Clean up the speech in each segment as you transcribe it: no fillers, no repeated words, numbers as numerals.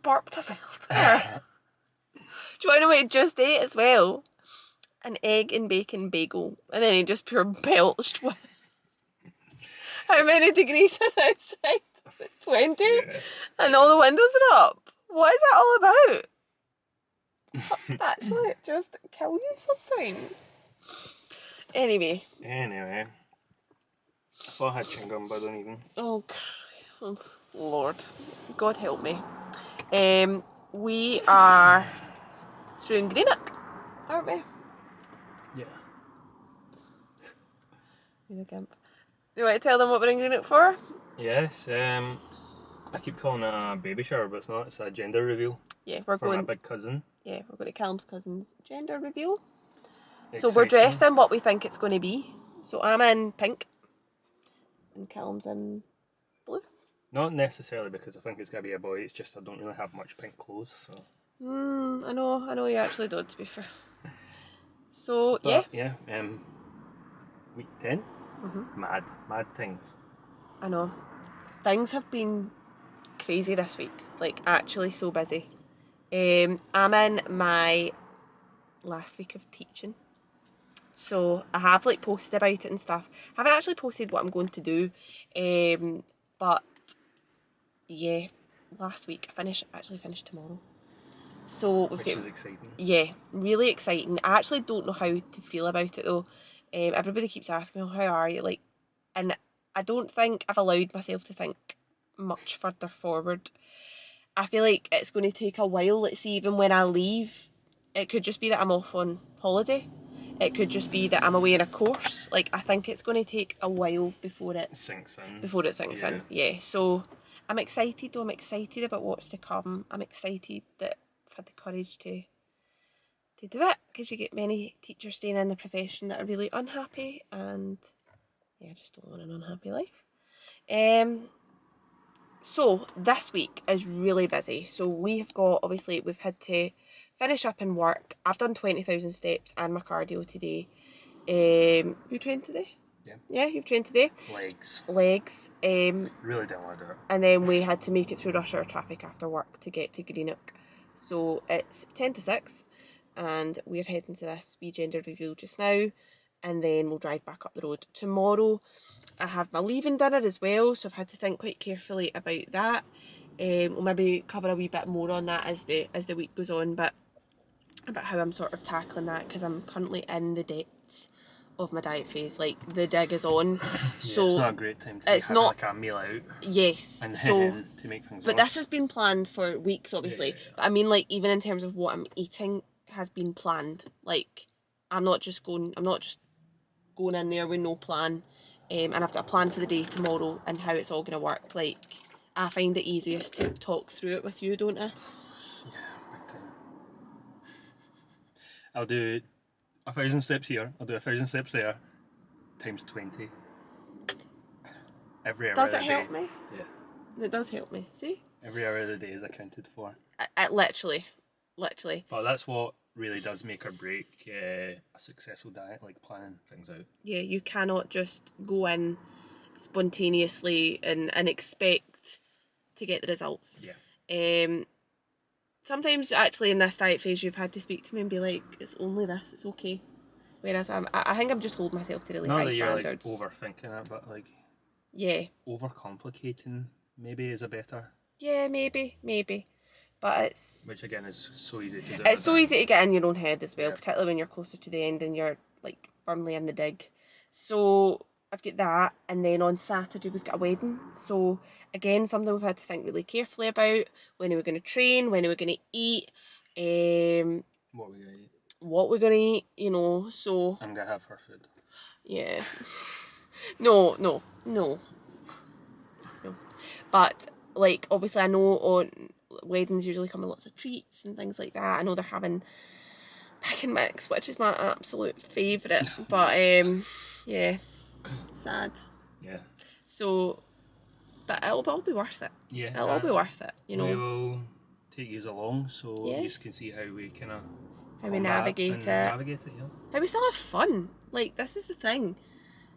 burped a filter. Do you want to know what he just ate as well? An egg and bacon bagel. And then he just pure belched with. How many degrees is outside? 20? Yeah. And all the windows are up. What is that all about? Actually, it just kill you sometimes. Anyway. I thought I had chewing gum, but I don't even. Oh, Lord. God help me. We are through in Greenock, aren't we? Yeah. You're a gimp. Do you want to tell them what we're in Greenock for? Yes. I keep calling it a baby shower, but it's not. It's a gender reveal. Yeah, we're for going. my big cousin. Yeah, we're going to Callum's cousin's gender reveal. Exciting. So we're dressed in what we think it's going to be. So I'm in pink, and Callum's in blue. Not necessarily because I think it's going to be a boy. It's just I don't really have much pink clothes, so. I know you actually don't, to be fair. So but, yeah. Week 10. Mad things. I know. Things have been crazy this week. Like, actually so busy. I'm in my last week of teaching. So I have like posted about it and stuff. I haven't actually posted what I'm going to do. But yeah, last week I actually finished tomorrow. So Which is exciting. Yeah, really exciting. I actually don't know how to feel about it though. Everybody keeps asking me, how are you? Like, and I don't think I've allowed myself to think much further forward. I feel like it's going to take a while. Let's see, even when I leave, it could just be that I'm off on holiday. It could just be that I'm away in a course. Like, I think it's going to take a while before it sinks in. Yeah. So I'm excited though. I'm excited about what's to come. I'm excited that I've had the courage to do it, because you get many teachers staying in the profession that are really unhappy, and yeah, I just don't want an unhappy life. So this week is really busy. So we've had to finish up in work. I've done 20,000 steps and my cardio today. Have you trained today? Yeah. Yeah, you've trained today? Legs. Really don't want to do it. And then we had to make it through rush hour traffic after work to get to Greenock. So it's 10 to 6 and we're heading to this wee gender reveal just now, and then we'll drive back up the road. Tomorrow I have my leaving dinner as well, so I've had to think quite carefully about that. We'll maybe cover a wee bit more on that as the week goes on, but about how I'm sort of tackling that, because I'm currently in the depths of my diet phase. Like, the dig is on. So it's not a great time to have like a meal out. Yes. And so to make things but worse. this has been planned for weeks, obviously. Yeah. But I mean, like, even in terms of what I'm eating has been planned. Like, I'm not just going in there with no plan. And I've got a plan for the day tomorrow and how it's all going to work. Like, I find it easiest to talk through it with you, don't I? Yeah, big time. I'll do 1,000 steps here, I'll do 1,000 steps there, times 20. Every hour of the day. Does it help me? Yeah. It does help me, see? Every hour of the day is accounted for. Literally. But that's what really does make or break a successful diet, like planning things out. Yeah, you cannot just go in spontaneously and expect to get the results. Yeah. Sometimes actually in this diet phase you've had to speak to me and be like, it's only this, it's okay. Whereas I think I'm just holding myself to really high standards. Not that you're like overthinking it, but like, yeah, overcomplicating maybe is a better. Yeah, maybe. But it's... Which again is so easy to do. It's so easy to get in your own head as well, yeah. Particularly when you're closer to the end and you're like firmly in the dig. So I've got that, and then on Saturday we've got a wedding. So again, something we've had to think really carefully about. When are we going to train? When are we going to eat? What we're going to eat. What we're going to eat, you know, so... I'm going to have her food. Yeah. No. But, like, obviously I know on weddings usually come with lots of treats and things like that. I know they're having pick and mix, which is my absolute favourite. But, yeah, sad. Yeah. So, but it'll all be worth it. Yeah. It'll all be worth it, you know. We will take you along so Yeah. you can see how we kind of... How we navigate it. Yeah. How we still have fun. Like, this is the thing.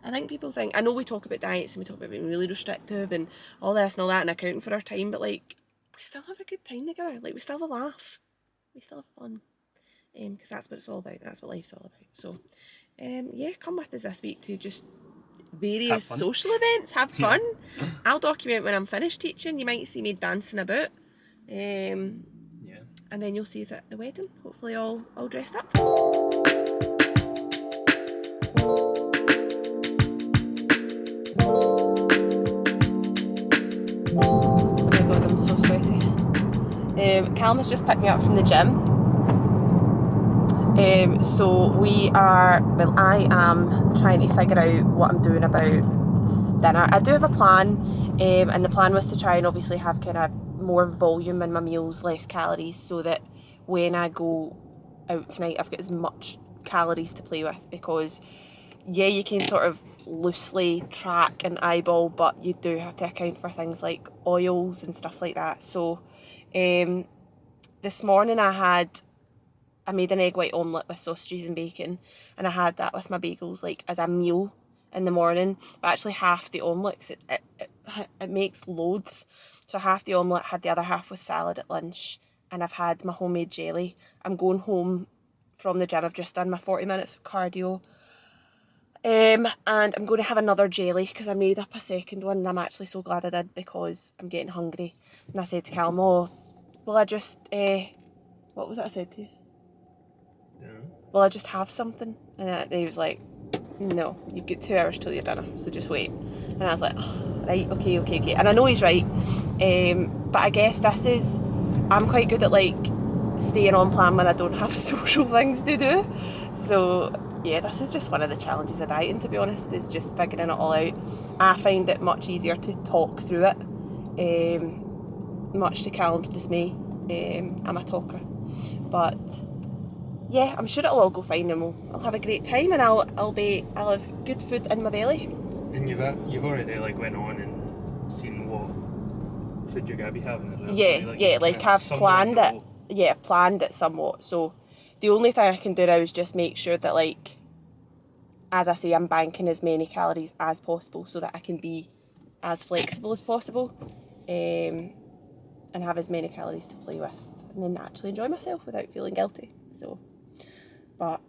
I think people think... I know we talk about diets and we talk about being really restrictive and all this and all that and accounting for our time, but, like, we still have a good time together. Like, we still have a laugh. We still have fun. Because that's what it's all about. That's what life's all about. So, yeah, come with us this week to just various social events. Have fun. Yeah. I'll document when I'm finished teaching. You might see me dancing about. Yeah. And then you'll see us at the wedding. Hopefully all dressed up. Oh my god, I'm so sweaty. Callum has just picked me up from the gym. So I am trying to figure out what I'm doing about dinner. I do have a plan, and the plan was to try and obviously have kind of more volume in my meals, less calories, so that when I go out tonight I've got as much calories to play with, because yeah, you can sort of loosely track and eyeball, but you do have to account for things like oils and stuff like that. So this morning I made an egg white omelette with sausages and bacon, and I had that with my bagels, like as a meal in the morning. But actually half the omelette, it makes loads. So half the omelette, had the other half with salad at lunch, and I've had my homemade jelly. I'm going home from the gym. I've just done my 40 minutes of cardio. And I'm going to have another jelly because I made up a second one, and I'm actually so glad I did because I'm getting hungry. And I said to Callum, oh, will I just, what was it I said to you? Yeah. Will I just have something? And he was like, no, you've got 2 hours till your dinner, so just wait. And I was like, oh, right, okay. And I know he's right, but I guess I'm quite good at like staying on plan when I don't have social things to do. So yeah, this is just one of the challenges of dieting, to be honest, is just figuring it all out. I find it much easier to talk through it, much to Callum's dismay. I'm a talker, but yeah, I'm sure it'll all go fine, and I'll have a great time, and I'll have good food in my belly. And you've already like went on and seen what food you're gonna be having as well. Yeah, like I've planned it. Yeah, planned it somewhat. So the only thing I can do now is just make sure that, like, as I say, I'm banking as many calories as possible so that I can be as flexible as possible, and have as many calories to play with, and then actually enjoy myself without feeling guilty. So, but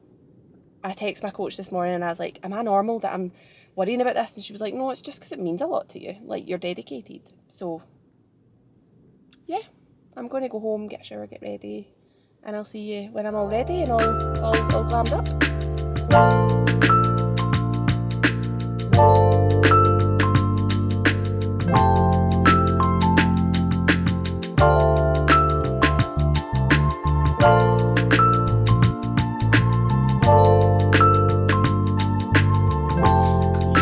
I texted my coach this morning and I was like, am I normal that I'm worrying about this? And she was like, no, it's just because it means a lot to you. Like, you're dedicated. So yeah, I'm going to go home, get a shower, get ready, and I'll see you when I'm all ready and all glammed up.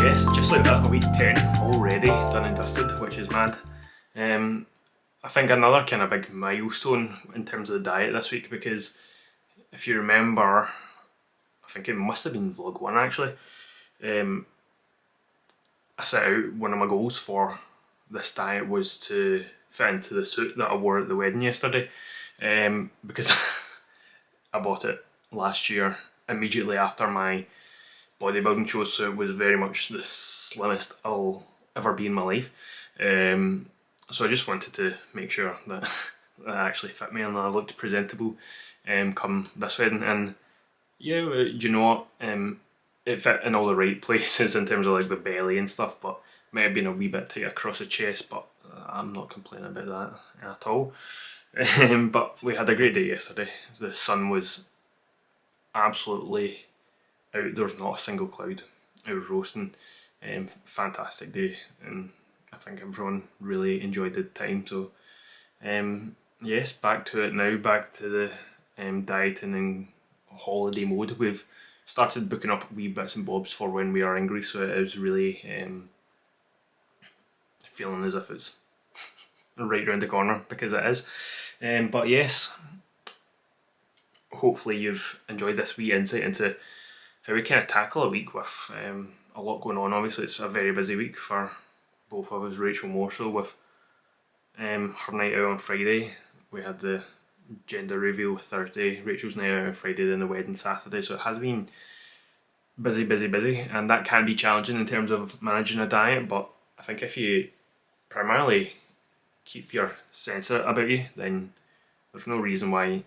Yes, just like that, week 10 already done and dusted, which is mad. I think another kind of big milestone in terms of the diet this week, because if you remember, I think it must have been vlog 1 actually, I set out one of my goals for this diet was to fit into the suit that I wore at the wedding yesterday, because I bought it last year immediately after my bodybuilding show, so it was very much the slimmest I'll ever be in my life. So I just wanted to make sure that that actually fit me and I looked presentable come this wedding. And yeah, you know what, it fit in all the right places in terms of like the belly and stuff, but may have been a wee bit tight across the chest, but I'm not complaining about that at all. But we had a great day yesterday. The sun was absolutely out. There was not a single cloud. It was roasting. Fantastic day, and I think everyone really enjoyed the time. So yes, back to it now, back to the dieting and holiday mode. We've started booking up wee bits and bobs for when we are in Greece, so it is really feeling as if it's right round the corner, because it is. But yes, hopefully you've enjoyed this wee insight into how we kind of tackle a week with a lot going on. Obviously it's a very busy week for both of us. Rachel more so with her night out on Friday. We had the gender reveal Thursday, Rachel's night out on Friday, then the wedding Saturday, so it has been busy, and that can be challenging in terms of managing a diet. But I think if you primarily keep your sense about you, then there's no reason why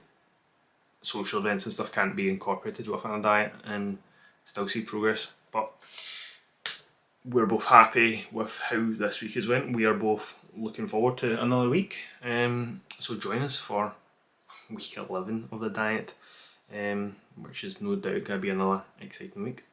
social events and stuff can't be incorporated within a diet and still see progress. But we're both happy with how this week has went. We are both looking forward to another week. So join us for week 11 of the diet, which is no doubt going to be another exciting week.